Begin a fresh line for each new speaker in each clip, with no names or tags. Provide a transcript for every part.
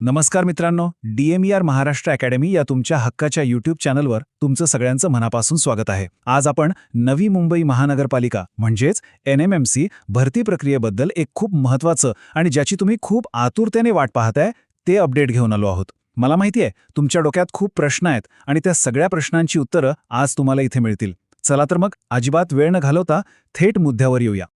नमस्कार मित्रांनो, DMER Maharashtra academy या तुमच्या हक्काच्या यूट्यूब चॅनलवर तुमचं सगळ्यांचं मनापासून स्वागत आहे. आज आपण नवी मुंबई महानगरपालिका म्हणजेच NMMC भरती प्रक्रियेबद्दल एक खूप महत्त्वाचं आणि ज्याची तुम्ही खूप आतुरतेने वाट पाहताय ते अपडेट घेऊन आलो आहोत. मला माहिती आहे तुमच्या डोक्यात खूप प्रश्न आहेत आणि त्या सगळ्या प्रश्नांची उत्तरं आज तुम्हाला इथे मिळतील. चला तर मग अजिबात वेळ न घालवता थेट मुद्द्यावर येऊया.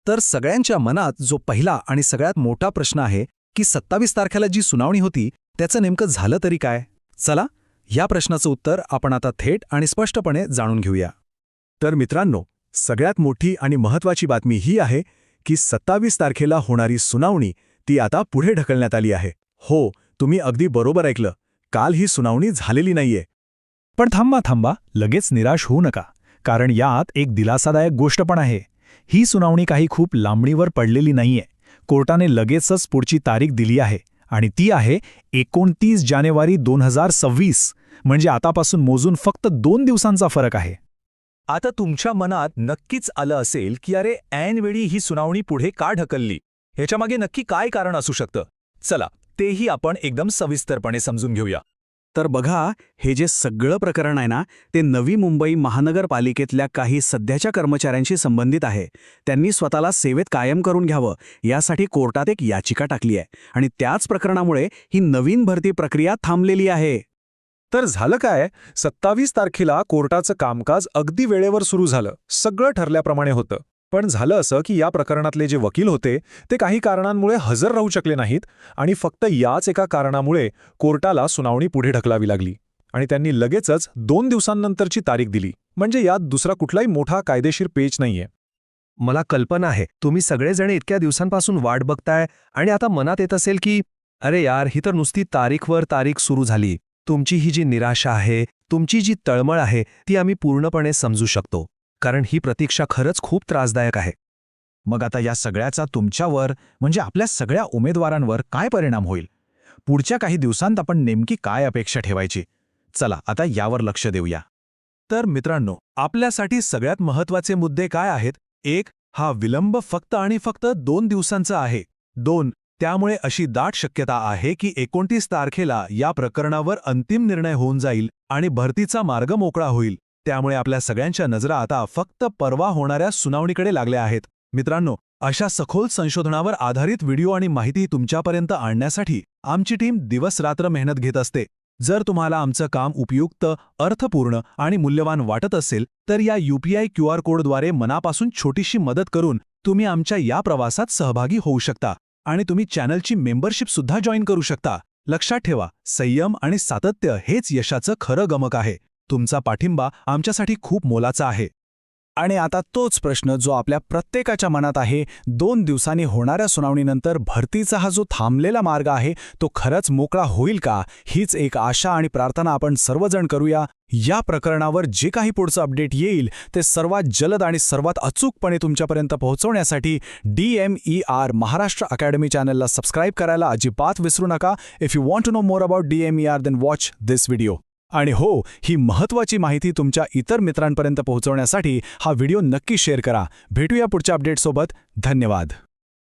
तर सगळ्यांच्या मनात जो पहिला आणि सगळ्यात मोठा प्रश्न आहे की 27 तारखेला जी सुनावणी होती त्याचं नेमकं झालं तरी काय. चला या प्रश्नाचं उत्तर आपण आता थेट आणि स्पष्टपणे जाणून घेऊया.
तर मित्रांनो, सगळ्यात मोठी आणि महत्त्वाची बातमी ही आहे की 27 तारखेला होणारी सुनावणी ती आता पुढे ढकलण्यात आली आहे. हो, तुम्ही अगदी बरोबर ऐकलं. काल ही सुनावणी झालेली नाहीये.
पण थांबा, लगेच निराश होऊ नका, कारण यात एक दिलासादायक गोष्ट पण आहे. ही सुनावणी काही खूप लांबणीवर पडलेली नाहीये. कोर्टाने लगेचच पुढची तारीख दिली आहे आणि ती आहे 29 जानेवारी 2026. म्हणजे आतापासून मोजून फक्त 2 दिवसांचा फरक आहे.
आता तुमच्या मनात नक्कीच आलं असेल की अरे ऐनवेळी ही सुनावणी पुढे का ढकलली, ह्याच्यामागे नक्की काय कारण असू शकतं. चला तेही आपण एकदम सविस्तरपणे समजून घेऊया.
तर बघा, हे जे सगळं प्रकरण आहे ना, ते नवी मुंबई महानगरपालिकेतल्या काही सध्याच्या कर्मचाऱ्यांशी संबंधित आहे. त्यांनी स्वतःला सेवेत कायम करून घ्यावं यासाठी कोर्टात एक याचिका टाकली आहे आणि त्याच प्रकरणामुळे ही नवीन भरती प्रक्रिया थांबलेली आहे.
तर झालं काय, 27 तारखेला कोर्टाचं कामकाज अगदी वेळेवर सुरू झालं. सगळं ठरल्याप्रमाणे होतं. पण झालं असं की या प्रकरणातले जे वकील होते ते काही कारणांमुळे हजर राहू शकले नाहीत आणि फक्त याच एका कारणामुळे कोर्टाला सुनावणी पुढे ढकलावी लागली आणि त्यांनी लगेचच 2 दिवसांनंतरची तारीख दिली. म्हणजे यात दुसरा कुठलाही मोठा कायदेशीर पेच नाहीये.
मला कल्पना आहे तुम्ही सगळेजण इतक्या दिवसांपासून वाट बघताय आणि आता मनात येत असेल की अरे यार, ही तर नुसती तारीखवर तारीख सुरू झाली. तुमची ही जी निराशा आहे, तुमची जी तळमळ आहे ती आम्ही पूर्णपणे समजू शकतो, कारण ही प्रतीक्षा खरंच खूप त्रासदायक आहे.
मग आता या सगळ्याचा तुमच्यावर म्हणजे आपल्या सगळ्या उमेदवारांवर काय परिणाम होईल? पुढच्या काही दिवसांत आपण नेमकी काय अपेक्षा ठेवायची? चला आता यावर लक्ष देऊया.
तर मित्रांनो, आपल्यासाठी सगळ्यात महत्त्वाचे मुद्दे काय आहेत? 1. हा विलंब फक्त आणि फक्त 2 दिवसांचा आहे. 2. त्यामुळे अशी दाट शक्यता आहे की 29 तारखेला या प्रकरणावर अंतिम निर्णय होऊन जाईल आणि भरतीचा मार्ग मोकळा होईल. त्यामुळे आपल्या सगळ्यांच्या नजरा आता फक्त परवा होणाऱ्या सुनावणीकडे लागल्या आहेत. मित्रांनो, अशा सखोल संशोधनावर आधारित व्हिडिओ आणि माहिती तुमच्यापर्यंत आणण्यासाठी आमची टीम दिवसरात्र मेहनत घेत असते. जर तुम्हाला आमचं काम उपयुक्त, अर्थपूर्ण आणि मूल्यवान वाटत असेल तर या UPI QR कोडद्वारे मनापासून छोटीशी मदत करून तुम्ही आमच्या या प्रवासात सहभागी होऊ शकता आणि तुम्ही चॅनलची मेंबरशिप सुद्धा जॉईन करू शकता. लक्षात ठेवा, संयम आणि सातत्य हेच यशाचं खरं गमक आहे. तुमचा पाठिंबा आमच्यासाठी खूप मोलाचा आहे.
आणि आता तोच प्रश्न जो आपल्या प्रत्येकाच्या मनात आहे, 2 दिवसांनी होणाऱ्या सुनावणीनंतर भरतीचा हा जो थांबलेला मार्ग आहे तो खरंच मोकळा होईल का? हीच एक आशा आणि प्रार्थना आपण सर्वजण करूया. या प्रकरणावर जे काही पुढचं अपडेट येईल ते सर्वात जलद आणि सर्वात अचूकपणे तुमच्यापर्यंत पोहोचवण्यासाठी DMER महाराष्ट्र अकॅडमी चॅनलला सबस्क्राईब करायला अजिबात विसरू नका. If you want to know more about DMER then watch this video. आणि हो, ही महत्त्वाची माहिती तुमच्या इतर मित्रांपर्यंत पोहोचवण्यासाठी हा व्हिडिओ नक्की शेअर करा. भेटूया पुढच्या अपडेटसोबत. धन्यवाद.